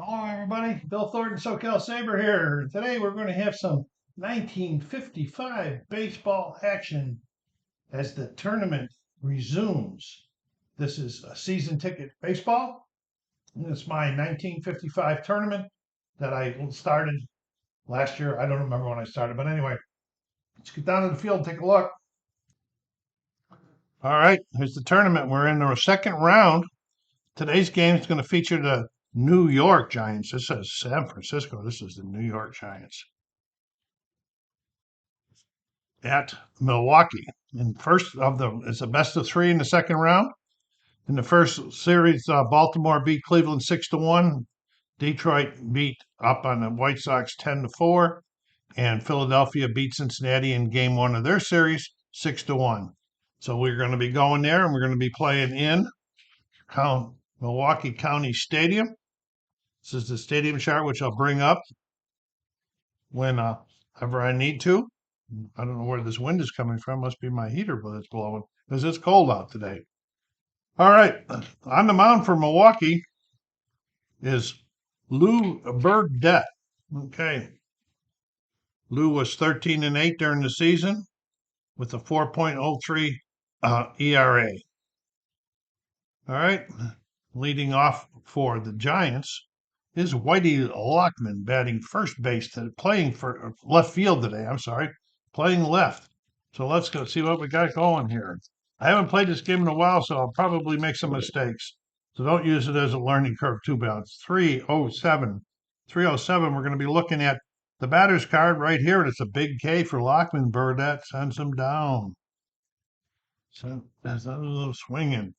Hello, everybody. Bill Thornton, SoCal Saber here. Today we're going to have some 1955 baseball action as the tournament resumes. This is a season ticket baseball. It's my 1955 tournament that I started last year. I don't remember when I started, but anyway, let's get down to the field and take a look. All right, here's the tournament. We're in the second round. Today's game is going to feature the New York Giants. This says San Francisco. This is the New York Giants at Milwaukee. And first of the it's a best of three in the second round. In the first series, Baltimore beat Cleveland 6-1. Detroit beat up on the White Sox 10-4, and Philadelphia beat Cincinnati in Game One of their series 6-1. So we're going to be going there, and we're going to be playing in Milwaukee County Stadium. This is the stadium chart, which I'll bring up whenever I need to. I don't know where this wind is coming from. Must be my heater that's blowing because it's cold out today. All right. On the mound for Milwaukee is Lou Burdette. Okay. Lou was 13-8 during the season with a 4.03 ERA. All right. Leading off for the Giants is Whitey Lockman batting first base today, playing for left field today. I'm sorry, playing left. So let's go see what we got going here. I haven't played this game in a while, so I'll probably make some mistakes. So don't use it as a learning curve too bad. It's 307. 307, we're going to be looking at the batter's card right here, and it's a big K for Lockman. Burdette sends him down. So there's a little swinging.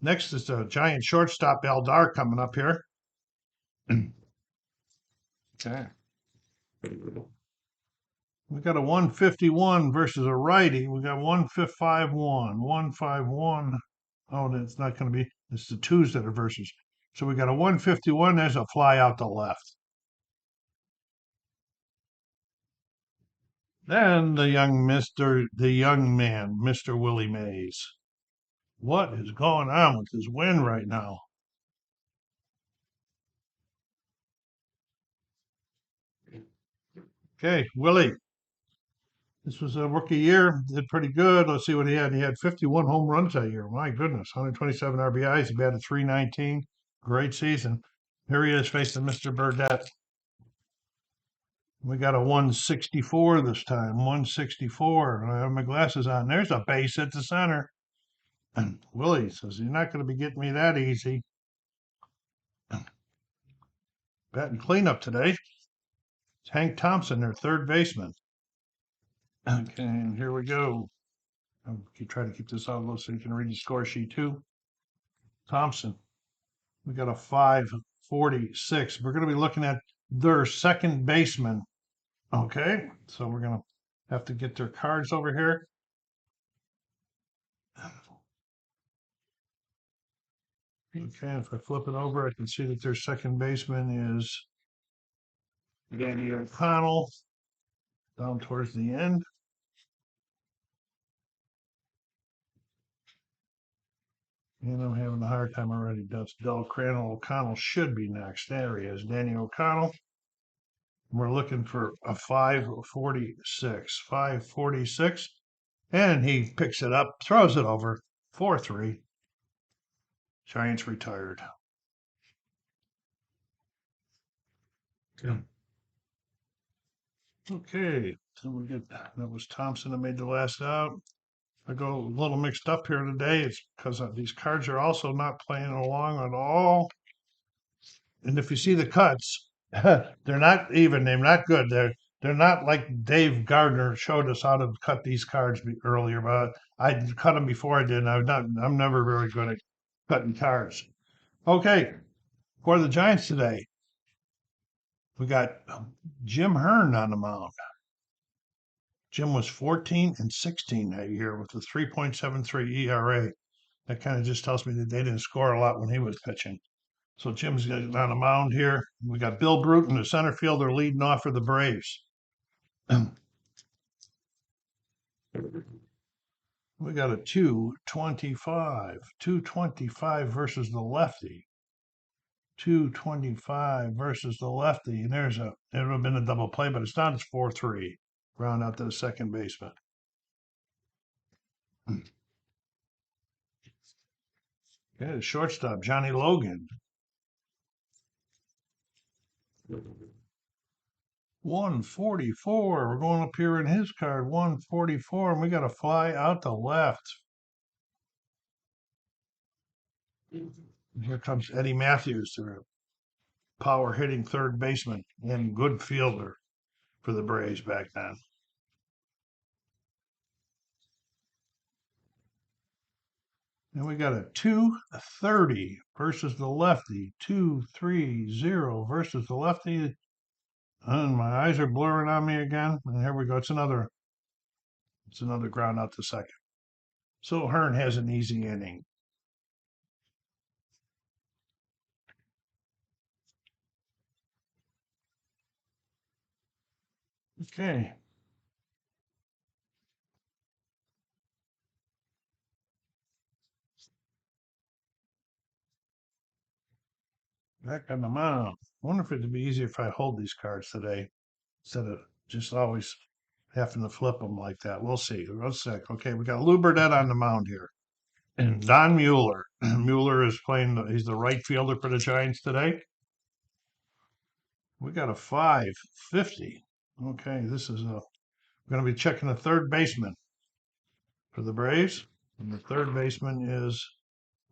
Next is the Giant shortstop Eldar coming up here. Okay. We got a 151 versus a righty. We got 151, 151. Oh, that's not going to be. It's the twos that are versus. So we got a 151. There's a fly out to left. Then the young man, Mr. Willie Mays. What is going on with this wind right now? Okay, Willie. This was a rookie year. Did pretty good. Let's see what he had. He had 51 home runs that year. My goodness, 127 RBIs. He batted 319. Great season. Here he is facing Mr. Burdette. We got a 164 this time. 164. I have my glasses on. There's a base at the center. And Willie says, "You're not going to be getting me that easy." Batting cleanup today. It's Hank Thompson, their third baseman. Okay, and here we go. I'll try to keep this on low so you can read the score sheet too. Thompson. We got a 546. We're going to be looking at their second baseman. Okay, so we're going to have to get their cards over here. Okay, if I flip it over, I can see that their second baseman is Danny O'Connell down towards the end. And I'm having a hard time already. That's Del Crandall. O'Connell should be next. There he is, Danny O'Connell. We're looking for a 546. 546. And he picks it up, throws it over. 4-3. Giants retired. Okay, so we get that was Thompson that made the last out. I go a little mixed up here today. It's because these cards are also not playing along at all. And if you see the cuts, they're not even. They're not good. They're not like Dave Gardner showed us how to cut these cards earlier. But I cut them before I did. And I'm never very good at cutting cards. Okay, for the Giants today, we got Jim Hearn on the mound. Jim was 14-16 that year with a 3.73 ERA. That kind of just tells me that they didn't score a lot when he was pitching. So Jim's on the mound here. We got Bill Bruton, the center fielder, leading off for the Braves. We got a 225. 225 versus the lefty. 225 versus the lefty. And it would have been a double play, but it's not. It's 4-3. Round out to the second baseman. Okay, the shortstop, Johnny Logan. 144. We're going up here in his card. 144. And we got a fly out to left. And here comes Eddie Matthews, the power hitting third baseman and good fielder for the Braves back then. And we got a 230 versus the lefty. 230 versus the lefty. And my eyes are blurring on me again. And here we go. It's another ground out to second. So Hearn has an easy inning. Okay. Back on the mound. Wonder if it'd be easier if I hold these cards today instead of just always having to flip them like that. We'll see. 1 sec. Okay, we got Lou Burdette on the mound here. And Don Mueller. Mueller is playing, he's the right fielder for the Giants today. We got a 550. Okay, this is we're going to be checking the third baseman for the Braves. And the third baseman is,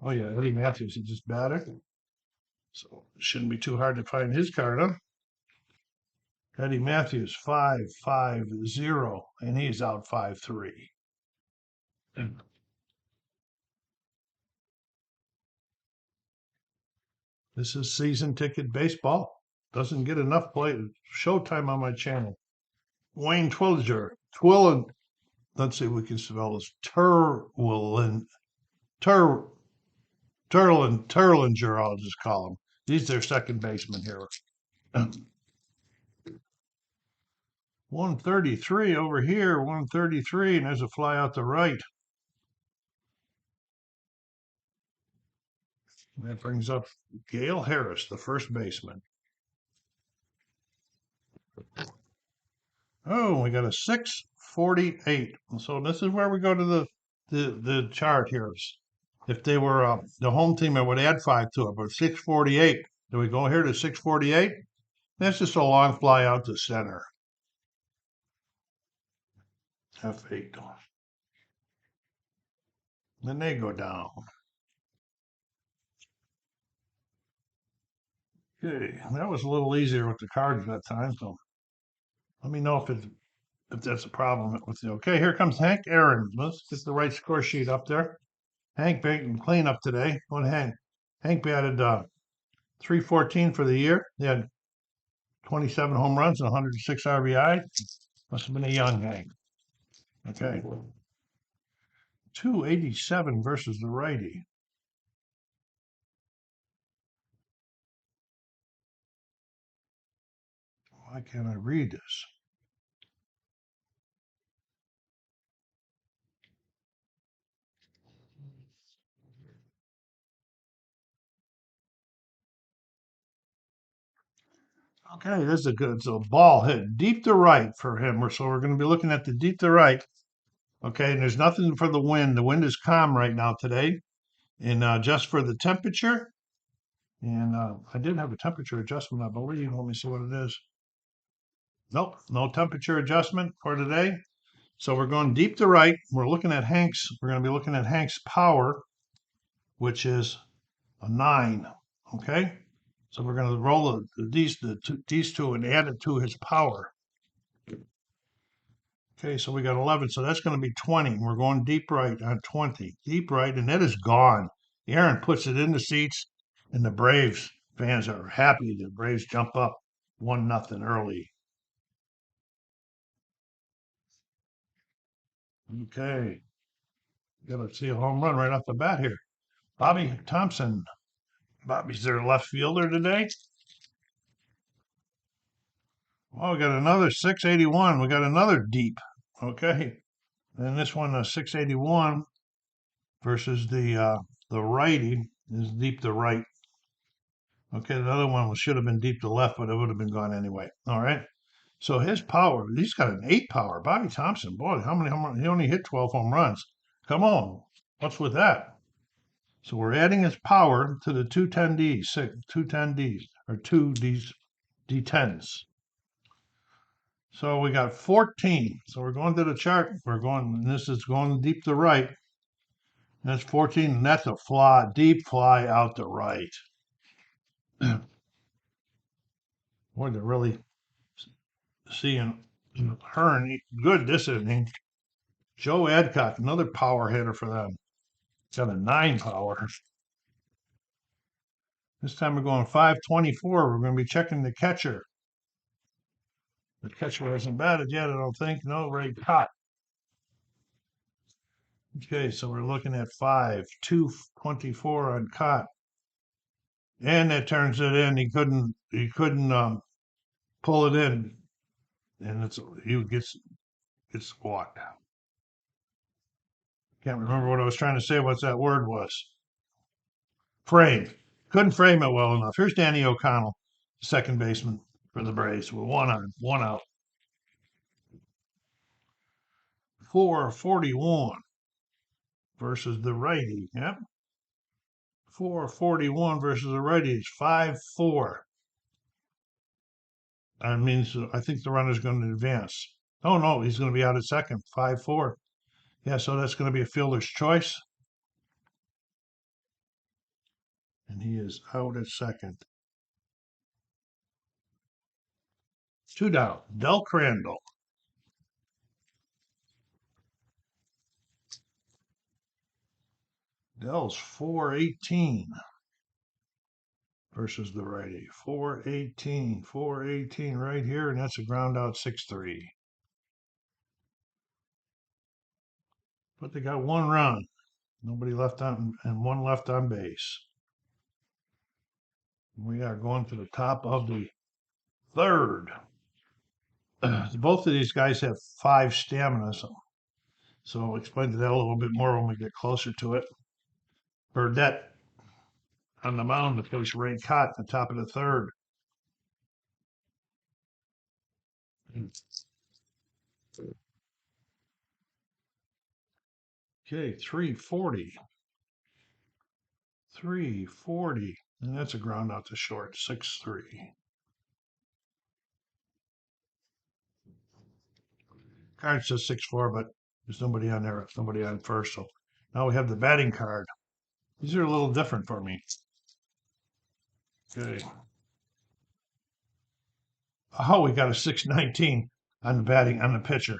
oh yeah, Eddie Matthews. He just batted. So it shouldn't be too hard to find his card, huh? Eddie Matthews, 550, and he's out 5-3. This is season ticket baseball. Doesn't get enough play showtime on my channel. Wayne Twillinger. Let's see if we can spell this. Turlinger, I'll just call him. He's their second baseman here. 133 over here, 133, and there's a fly out to right. That brings up Gale Harris, the first baseman. Oh, we got a 648. So this is where we go to the chart here. If they were the home team, I would add 5 to it, but 648. Do we go here to 648? That's just a long fly out to center. F8. Then they go down. Okay, that was a little easier with the cards that time. So let me know if that's a problem with you. Okay, here comes Hank Aaron. Let's get the right score sheet up there. Hank batting cleanup today. What Hank batted 314 for the year. He had 27 home runs and 106 RBI. Must have been a young Hank. Okay. 287 versus the righty. Why can't I read this? Okay, this is a good. So ball hit deep to right for him. So we're going to be looking at the deep to right. Okay, and there's nothing for the wind. The wind is calm right now today. And just for the temperature, and I did have a temperature adjustment, I believe. Let me see what it is. Nope, no temperature adjustment for today. So we're going deep to right. We're going to be looking at Hank's power, which is a 9. Okay. So we're going to roll these two and add it to his power. Okay, so we got 11. So that's going to be 20. We're going deep right on 20. Deep right, and that is gone. Aaron puts it in the seats, and the Braves fans are happy. The Braves jump up 1-0 early. Okay. Got to see a home run right off the bat here. Bobby Thompson. Bobby's their left fielder today. Oh, we got another 681. We got another deep. Okay. And this one, 681 versus the righty is deep to right. Okay, the other one should have been deep to left, but it would have been gone anyway. All right. So his power, he's got an 8 power. Bobby Thompson, boy, how many home runs? He only hit 12 home runs. Come on. What's with that? So we're adding his power to the 210Ds, 210Ds, or 2Ds, D10s. So we got 14. So we're going to the chart. This is going deep to right. That's 14, and that's a deep fly out to right. Boy, they're really seeing Hearn good this inning. Joe Adcock, another power hitter for them. Got a 9 power. This time we're going 524. We're going to be checking the catcher. The catcher hasn't batted yet, I don't think. No, Ray Cott. Okay, so we're looking at 224 on Cott. And that turns it in. He couldn't pull it in. And he gets walked. Can't remember what I was trying to say, what that word was. Frame. Couldn't frame it well enough. Here's Danny O'Connell, second baseman for the Braves, with one out. 441 versus the righty. Yep. 441 versus the righty is 5-4. That means I think the runner's going to advance. Oh no, he's going to be out at second. 5-4. Yeah, so that's going to be a fielder's choice. And he is out at second. 2 down. Del Crandall. Dell's 418 versus the righty. 418 right here, and that's a ground out 6-3. But they got 1 run. Nobody left on, and 1 left on base. We are going to the top of the third. Both of these guys have 5 stamina, so I'll explain that a little bit more when we get closer to it. Burdette on the mound to face Ray Cott at the top of the third. Okay, 340. 340. And that's a ground out to short, 6-3. Card says 6-4, but there's nobody on there. Nobody on first. So now we have the batting card. These are a little different for me. Okay. Oh, we got a 619 on the pitcher.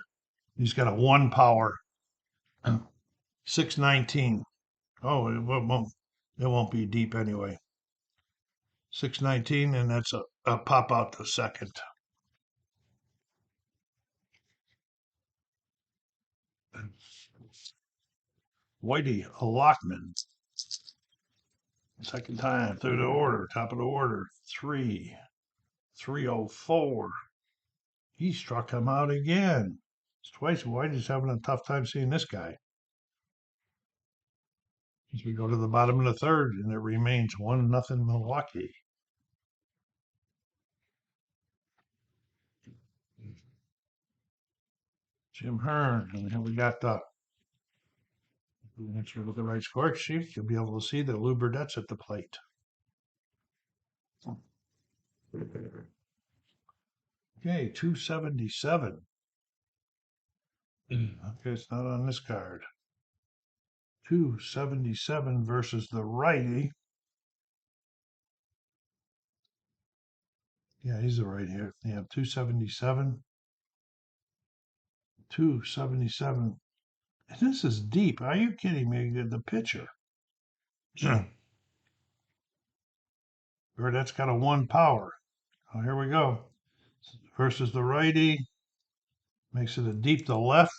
He's got a 1 power. 619. Oh, it won't be deep anyway. 619, and that's a pop out to second. Whitey Lockman. Second time through the order, top of the order. 304. He struck him out again. It's twice. Whitey's having a tough time seeing this guy. As we go to the bottom of the third, and it remains 1-0 Milwaukee. Jim Hearn, and here we got the. Once we look at the right score sheet, you'll be able to see that Lou Burdette's at the plate. Okay, 277. Okay, it's not on this card. 277 versus the righty. Yeah, he's the right here. They have 277. 277. This is deep. Are you kidding me? The pitcher. Burdette's got a 1 power. Oh, here we go. Versus the righty. Makes it a deep to left.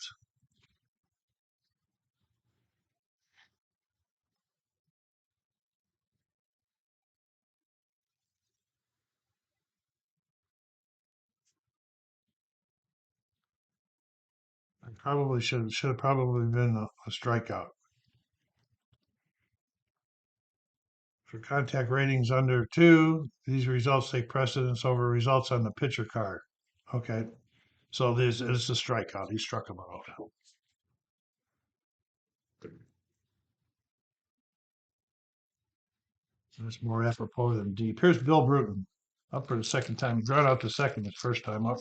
Probably should have probably been a strikeout. For contact ratings under 2, these results take precedence over results on the pitcher card. Okay, so this is a strikeout. He struck him out. That's more apropos than deep. Here's Bill Bruton up for the second time. Drawn out the second, his first time up.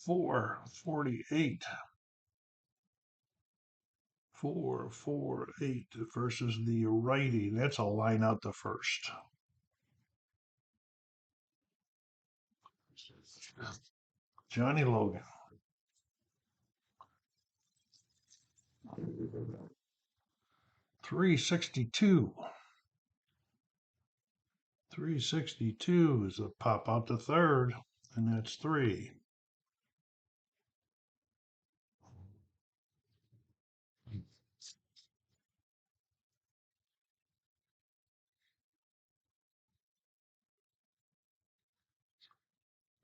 448. 448 versus the righty. That's a line out the first. Johnny Logan. 362. 362 is a pop out the third, and that's 3.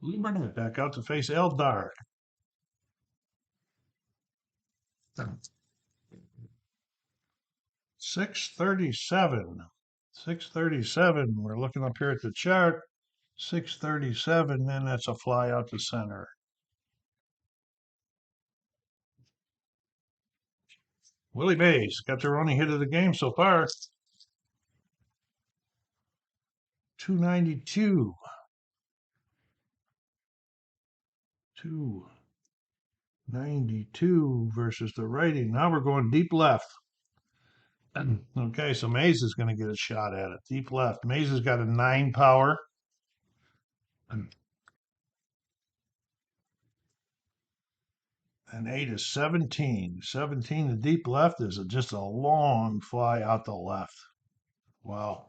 Lee Burnett back out to face Eldar. 637. 637. We're looking up here at the chart. 637, then that's a fly out to center. Willie Mays got their only hit of the game so far. 292. 292 versus the righty. Now we're going deep left. Okay, so Mays is going to get a shot at it. Deep left. Mays has got a 9 power. And 8 is 17. 17, the deep left is just a long fly out the left. Wow.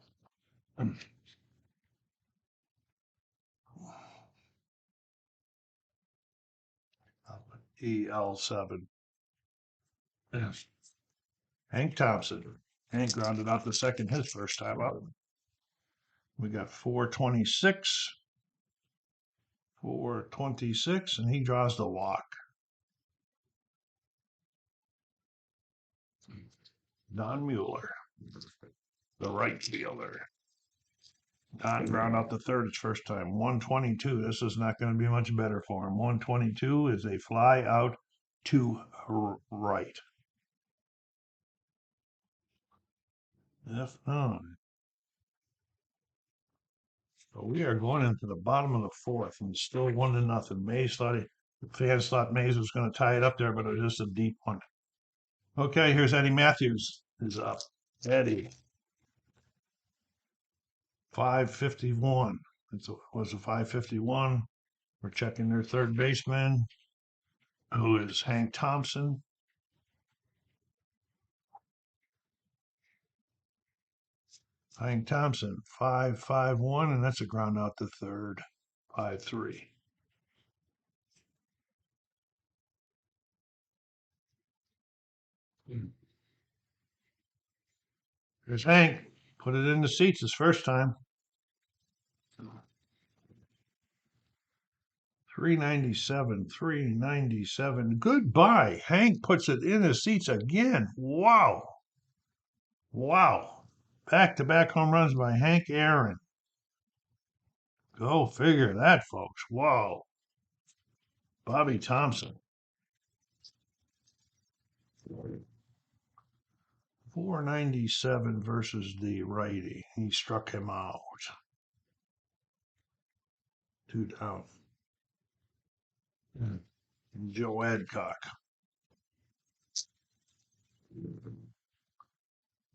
EL7. Yes. Hank Thompson. Hank grounded out the second his first time up. We got 426. 426, and he draws the walk. Don Mueller, the right fielder. Don ground out the third his first time. 122. This is not going to be much better for him. 122 is a fly out to right. So we are going into the bottom of the fourth, and still 1-0. Mays thought the fans thought Mays was going to tie it up there, but it was just a deep one. Okay, here's Eddie Matthews is up. Eddie. 551. It was a 551. We're checking their third baseman, who is Hank Thompson. Hank Thompson, 551, and that's a ground out to third, 5-3. Here's Hank. Put it in the seats his first time. 397, 397. Goodbye. Hank puts it in the seats again. Wow. Wow. Back-to-back home runs by Hank Aaron. Go figure that, folks. Whoa. Bobby Thompson. 497 versus the righty. He struck him out. 2 down. Joe Adcock.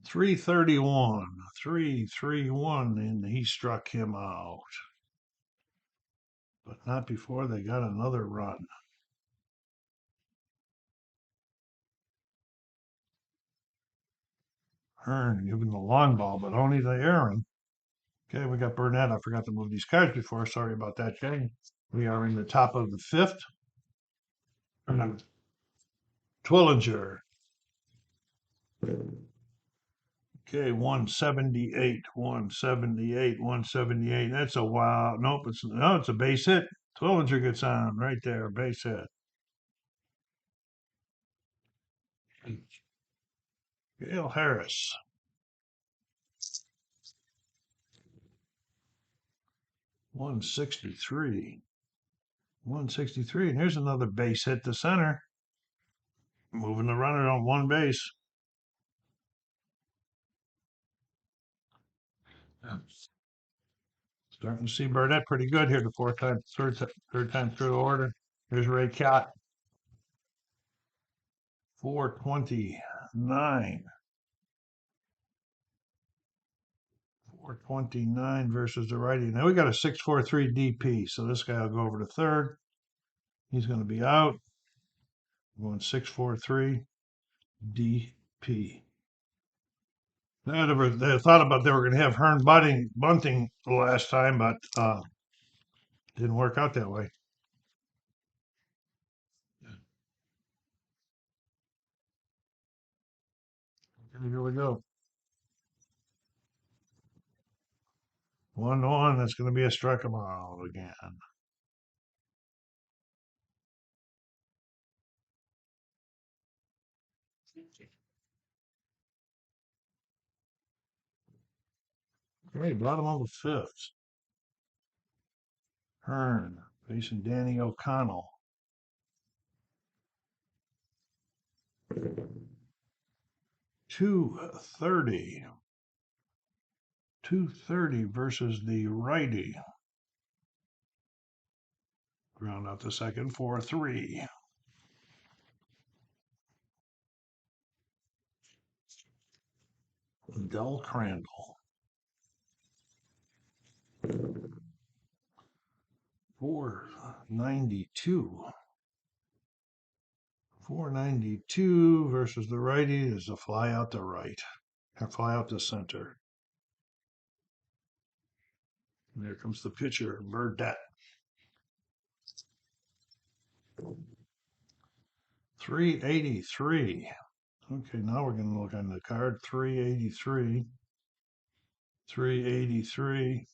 331. 331, and he struck him out. But not before they got another run. Hearn giving the long ball, but only to Aaron. Okay, we got Burnett. I forgot to move these cards before. Sorry about that, Jay. We are in the top of the fifth. Twillinger. Okay, 178, 178, 178. That's a wow. Nope, it's a base hit. Twillinger gets on right there, base hit. Gail Harris. 163. 163. And here's another base hit to center. Moving the runner on one base. Starting to see Burdette pretty good here the third time through the order. Here's Ray Cott. 429. 429 versus the righty. Now we got a 6-4-3 DP, so this guy will go over to third. He's going to be out. Going 6-4-3 DP. They thought about they were going to have Hearn bunting the last time, but didn't work out that way. Here we go. 1-1. That's going to be a strike 'em out again. Okay, bottom of the fifth. Hearn facing Danny O'Connell. 230. 230 versus the righty. Ground out the second, 4-3. Del Crandall. 492. 492 versus the righty is a fly out to right. A fly out to center. And there comes the pitcher, Burdette. 383. Okay, now we're going to look on the card. 383. 383.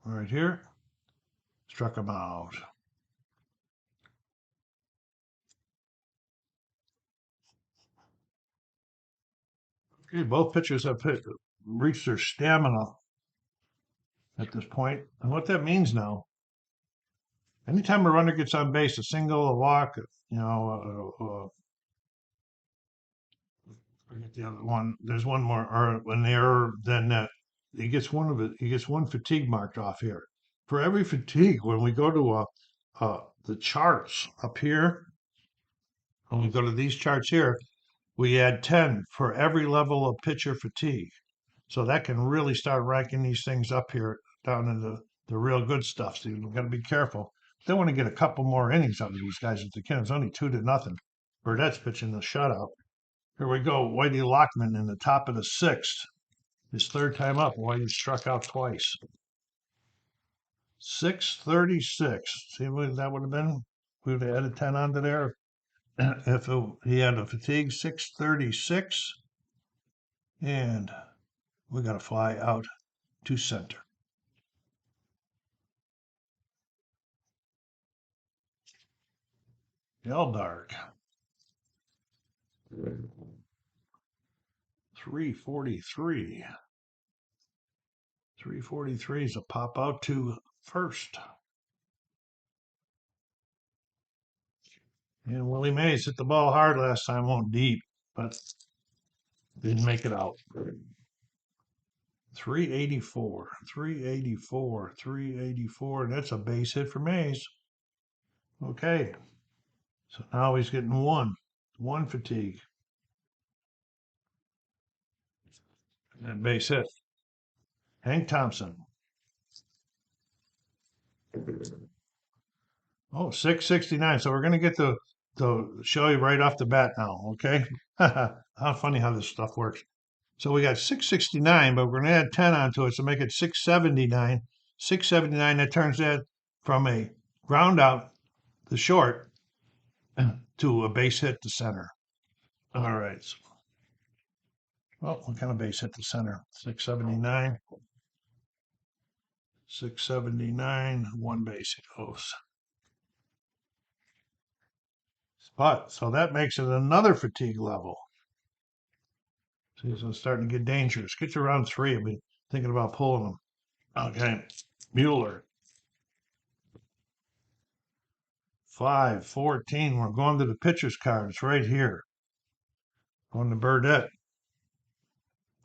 Right here. Struck him out. Okay, both pitchers have reached their stamina at this point. And what that means now, anytime a runner gets on base, a single, a walk, forget the other one. There's one more, or an error. Then he gets one fatigue marked off here. For every fatigue, when we go to the charts up here, when we go to these charts here, we add 10 for every level of pitcher fatigue. So that can really start ranking these things up here down into the real good stuff. So you've got to be careful. They want to get a couple more innings out of these guys at the can. It's only 2-0. Burdette's pitching the shutout. Here we go. Whitey Lockman in the top of the sixth. His third time up. Whitey struck out twice. 636. See what that would have been? We would have added 10 onto there. If he had a fatigue, 636. And we got to fly out to center. Dark. 343. 343 is a pop out to first. And Willie Mays hit the ball hard last time, went deep, but didn't make it out. 384, 384, 384. And that's a base hit for Mays. Okay. So now he's getting one fatigue. And base hit. Hank Thompson. Oh, 669. So we're going to get the show you right off the bat now, okay? How funny how this stuff works. So we got 669, but we're going to add 10 onto it, so make it 679. 679, that turns that from a ground out to short to a base hit to center. All right. Well, what kind of base hit to center? 679. 679, one base hit goes. But, so that makes it another fatigue level. See, so it's starting to get dangerous. Get you around 3. I mean, Thinking about pulling them. Okay. Mueller. 5-14. We're going to the pitcher's cards right here. Going to Burdette.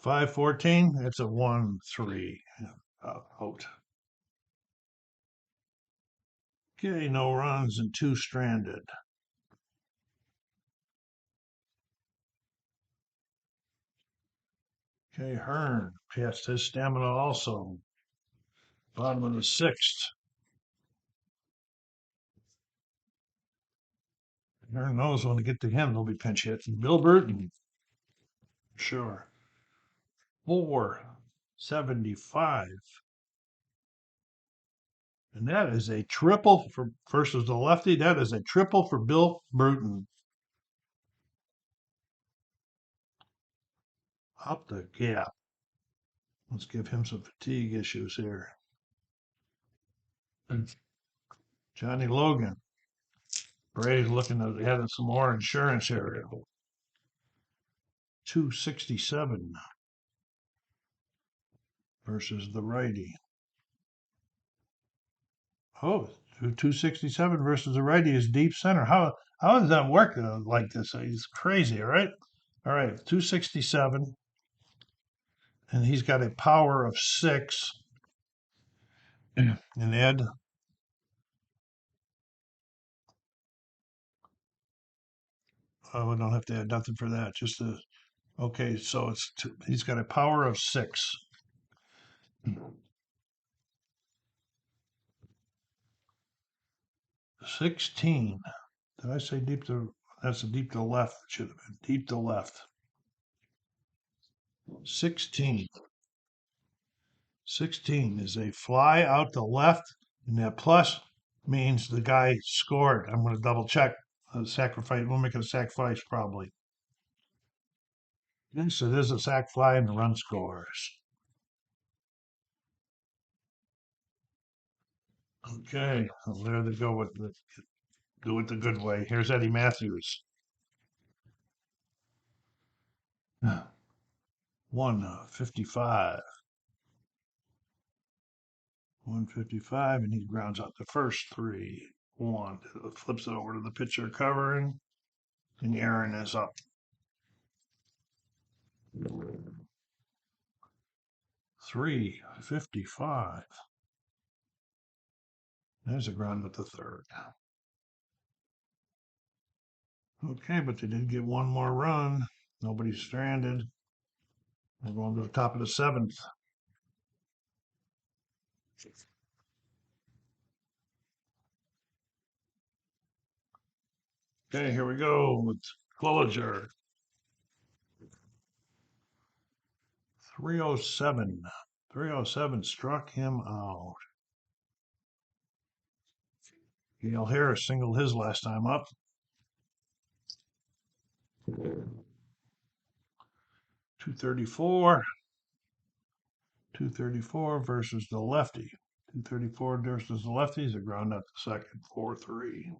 5-14. It's a 1-3. Out. Okay, no runs and 2 stranded. Okay, Hearn passed his stamina also. Bottom of the 6th. Hearn knows when to get to him, they'll be pinch hits. Bill Burton. Sure. 475. And that is a triple for versus the lefty. That is a triple for Bill Burton. Up the gap. Let's give him some fatigue issues here. Johnny Logan. Braves looking at having some more insurance here. 267 versus the righty. Oh, 267 versus the righty is deep center. How does that work like this? It's crazy, all right? All right, 267. And he's got a power of 6. And Ed. Oh, we don't have to add nothing for that. Just the okay. So he's got a power of 6. 16. Did I say deep to? That's a deep to the left. It should have been deep to left. 16. 16 is a fly out to left, and that plus means the guy scored. I'm going to double check. Sacrifice. We'll make it a sacrifice probably. Yes, it is a sac fly, and the run scores. Okay, well, there they go with do it the good way. Here's Eddie Matthews. 155. 155, and he grounds out the first 3. 1. Flips it over to the pitcher covering, and Aaron is up. 355. There's a ground at the 3rd. Okay, but they did get one more run. Nobody's stranded. We're going to the top of the 7th. Okay, here we go with Closier. 307. 307 struck him out. Gale Harris singled his last time up. 234. 234 versus the lefty. 234 versus the lefties. A ground out the second. 4-3.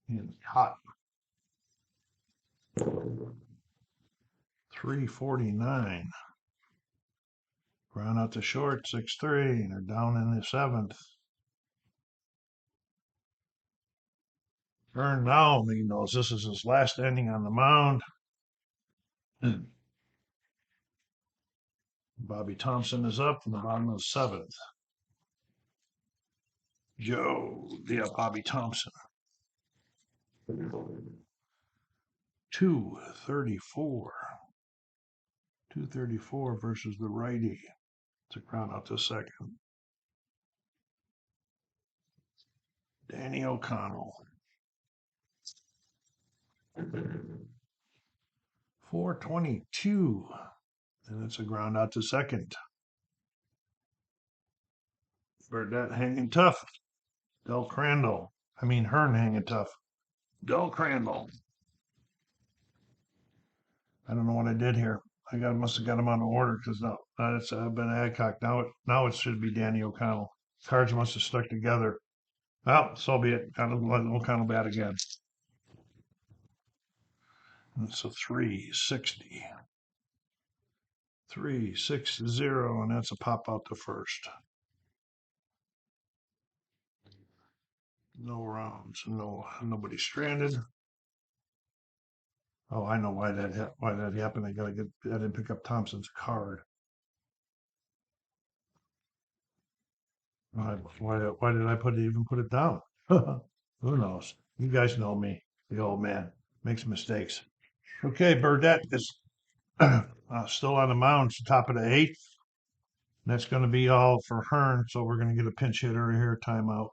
And hot. 349. Ground out to short. 6-3. And they're down in the 7th. Hearn now, he knows this is his last inning on the mound. Bobby Thompson is up in the bottom of the 7th. Bobby Thompson. 234. 234 versus the righty to ground out the second. Danny O'Connell. 422. And it's a ground out to second. Burdette hanging tough. Hearn hanging tough. Del Crandall. I don't know what I did here. Must have got him on order because now it's been Adcock. Now it should be Danny O'Connell. Cards must have stuck together. Well, so be it. Kind of let O'Connell bat again. And it's a 360. 3-6-0, and that's a pop out to first. No rounds, nobody stranded. Oh, I know why that happened. I didn't pick up Thompson's card. Why did I even put it down? Who knows? You guys know me. The old man makes mistakes. Okay, Burdette is still on the mound. It's the top of the eighth. That's going to be all for Hearn. So we're going to get a pinch hitter here. Timeout.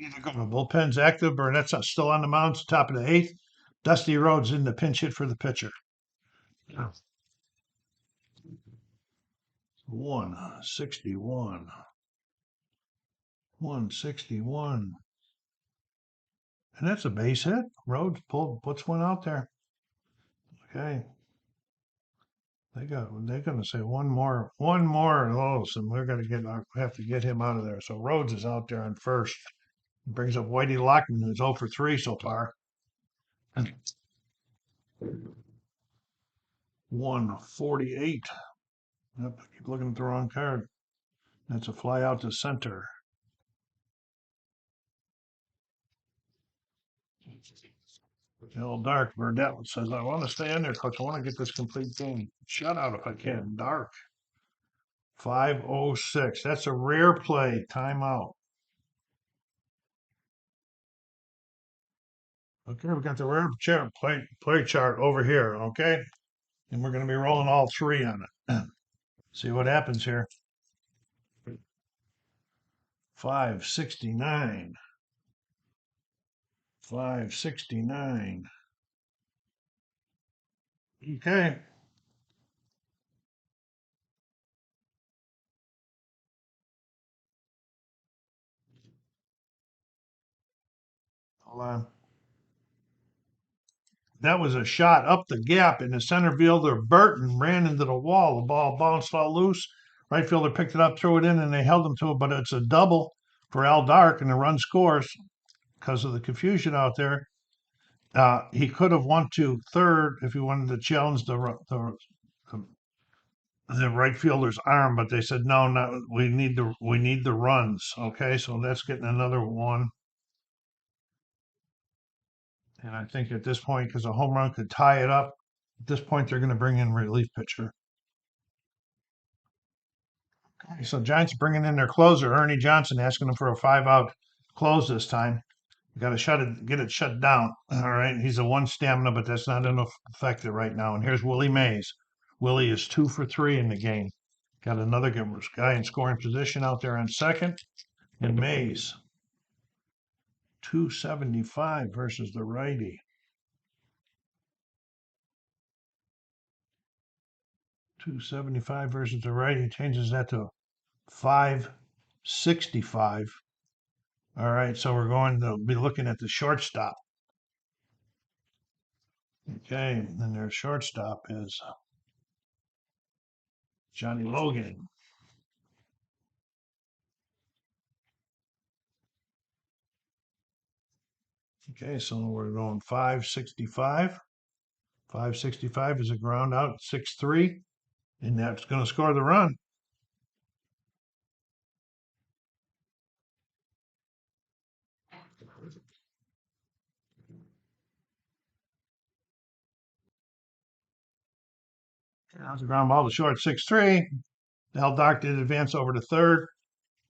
The bullpen's active. Burdette's still on the mound. It's the top of the eighth. Dusty Rhodes in the pinch hit for the pitcher. 161. 161. And that's a base hit. Rhodes puts one out there. Okay. They're gonna say one more of those, and have to get him out of there. So Rhodes is out there on first. Brings up Whitey Lockman, who's 0 for 3 so far. 148. Yep, I keep looking at the wrong card. That's a fly out to center. A little dark. Burdette says, I want to stay in there, coach. I want to get this complete game. Shutout if I can. Dark. 5:06. That's a rare play. Timeout. Okay, we got the rare play chart over here. Okay, and we're going to be rolling all three on it. See what happens here. 569. 569. Okay. Hold on. That was a shot up the gap, and the center fielder Burton ran into the wall. The ball bounced all loose. Right fielder picked it up, threw it in, and they held him to it. But it's a double for Al Dark, and the run scores because of the confusion out there. He could have went to third if he wanted to challenge the right fielder's arm, but they said no, we need the runs. Okay, so that's getting another one. And I think at this point, because a home run could tie it up, at this point they're going to bring in relief pitcher. Okay, so Giants bringing in their closer, Ernie Johnson, asking him for a 5-out close this time. You got to get it shut down. All right, he's a one stamina, but that's not enough effective right now. And here's Willie Mays. Willie is 2 for 3 in the game. Got another guy in scoring position out there on second. And Mays, 275 versus the righty. 275 versus the righty changes that to 565. All right, so we're going to be looking at the shortstop. Okay, and their shortstop is Johnny Logan. Okay, so we're going 565. 565 is a ground out, 6-3, and that's going to score the run. That's a ground ball to short, 6-3. Al Dark did advance over to third.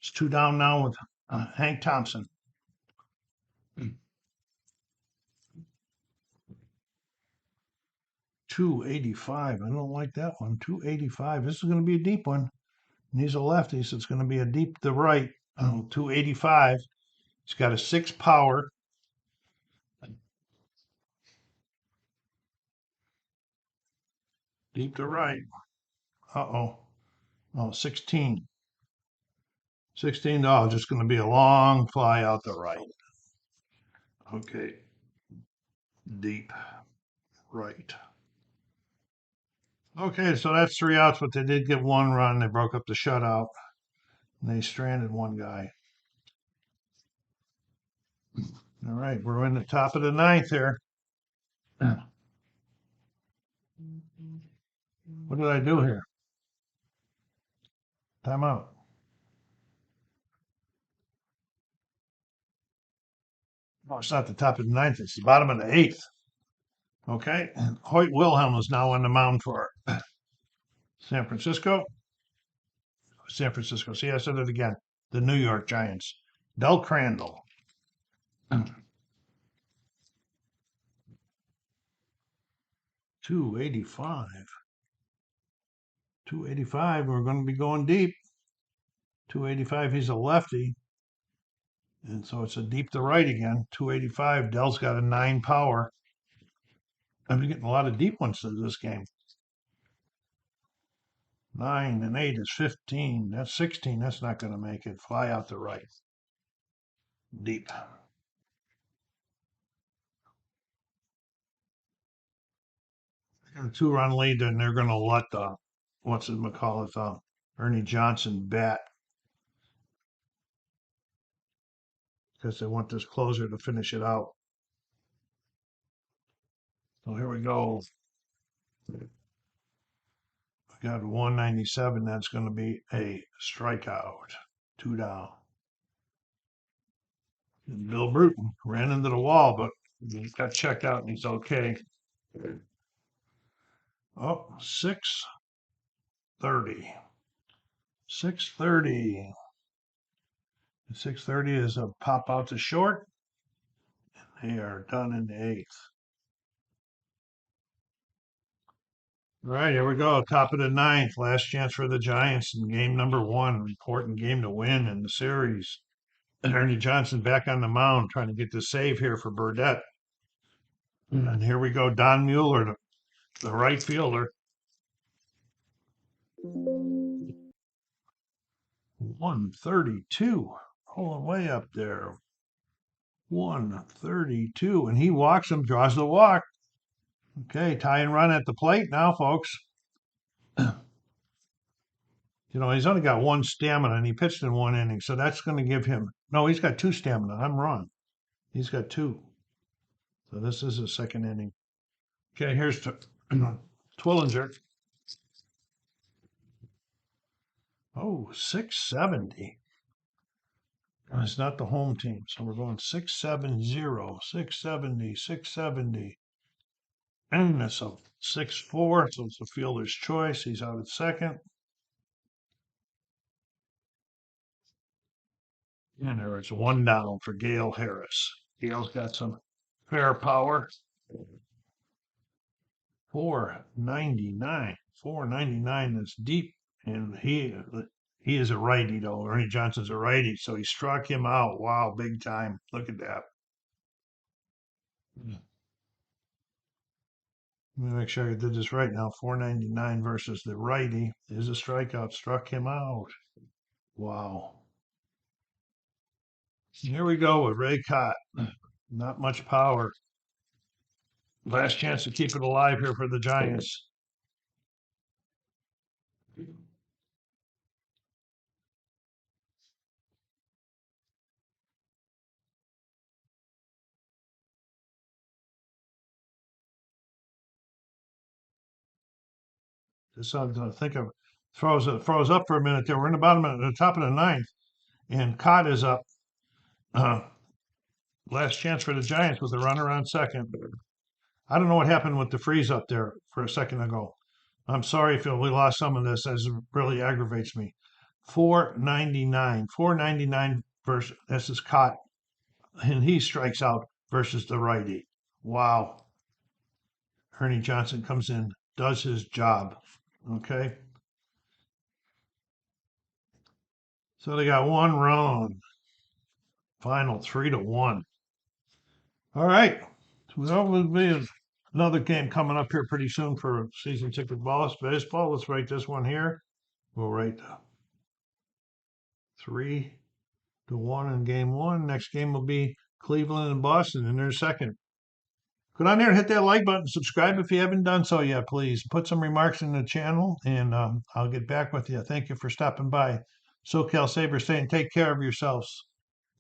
It's 2 down now with Hank Thompson. 285. I don't like that one. 285. This is going to be a deep one. And he's a lefty, so it's going to be a deep to right. 285. He's got a 6 power. Deep to right. Uh-oh. Oh, 16. 16. Oh, just going to be a long fly out the right. Okay. Deep right. Okay, so that's 3 outs, but they did get 1 run. They broke up the shutout. And they stranded 1 guy. All right, we're in the top of the ninth here. What did I do here? Timeout. Oh, it's not the top of the ninth. It's the bottom of the eighth. Okay. And Hoyt Wilhelm is now on the mound for San Francisco. San Francisco. See, I said it again. The New York Giants. Del Crandall. 285. 285. We're going to be going deep. 285. He's a lefty. And so it's a deep to right again. 285. Dell's got a 9 power. I'm getting a lot of deep ones to this game. 9 and 8 is 15. That's 16. That's not going to make it. Fly out the right. Deep. A 2-run lead, and they're going to let what's it McCall Ernie Johnson bat because they want this closer to finish it out. So here we go. We got 197. That's going to be a strikeout. 2 down. And Bill Bruton ran into the wall, but he got checked out and he's okay. Oh, 6:30. 6:30. 6:30 is a pop out to short. They are done in the eighth. All right, here we go. Top of the ninth. Last chance for the Giants in game number 1. Important game to win in the series. Ernie Johnson back on the mound trying to get the save here for Burdette. And here we go. Don Mueller, the right fielder. 132. Pulling way up there. 132. And he walks him, draws the walk. Okay, tie and run at the plate now, folks. He's only got 1 stamina and he pitched in 1 inning. So that's going to give him, no, he's got 2 stamina. I'm wrong. He's got 2. So this is his 2nd inning. Okay, here's Twillinger. Oh, 670. It's not the home team. So we're going 670, 670, 670. And that's a 6-4. So it's a fielder's choice. He's out at second. And there is 1 down for Gale Harris. Gale's got some fair power. 499. 499 is deep. And he is a righty, though. Ernie Johnson's a righty, so he struck him out. Wow, big time. Look at that. Let me make sure I did this right now. 499 versus the righty is a strikeout. Struck him out. Wow. Here we go with Ray Cott. Not much power. Last chance to keep it alive here for the Giants. Just I think of froze up for a minute there. We're in the top of the ninth, and Cott is up. Last chance for the Giants with a runner on second. I don't know what happened with the freeze up there for a second ago. I'm sorry if we lost some of this, as it really aggravates me. 499. 499 versus this is Cott, and he strikes out versus the righty. Wow. Ernie Johnson comes in, does his job. Okay. So they got 1 run. Final 3-1. All right. So there will be another game coming up here pretty soon for season ticket baseball. Let's write this one here. We'll write 3-1 in game 1. Next game will be Cleveland and Boston in their second. Go down there and hit that like button. Subscribe if you haven't done so yet, please. Put some remarks in the channel, and I'll get back with you. Thank you for stopping by. SoCal Saber saying take care of yourselves.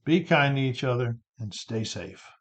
Be kind to each other. and stay safe.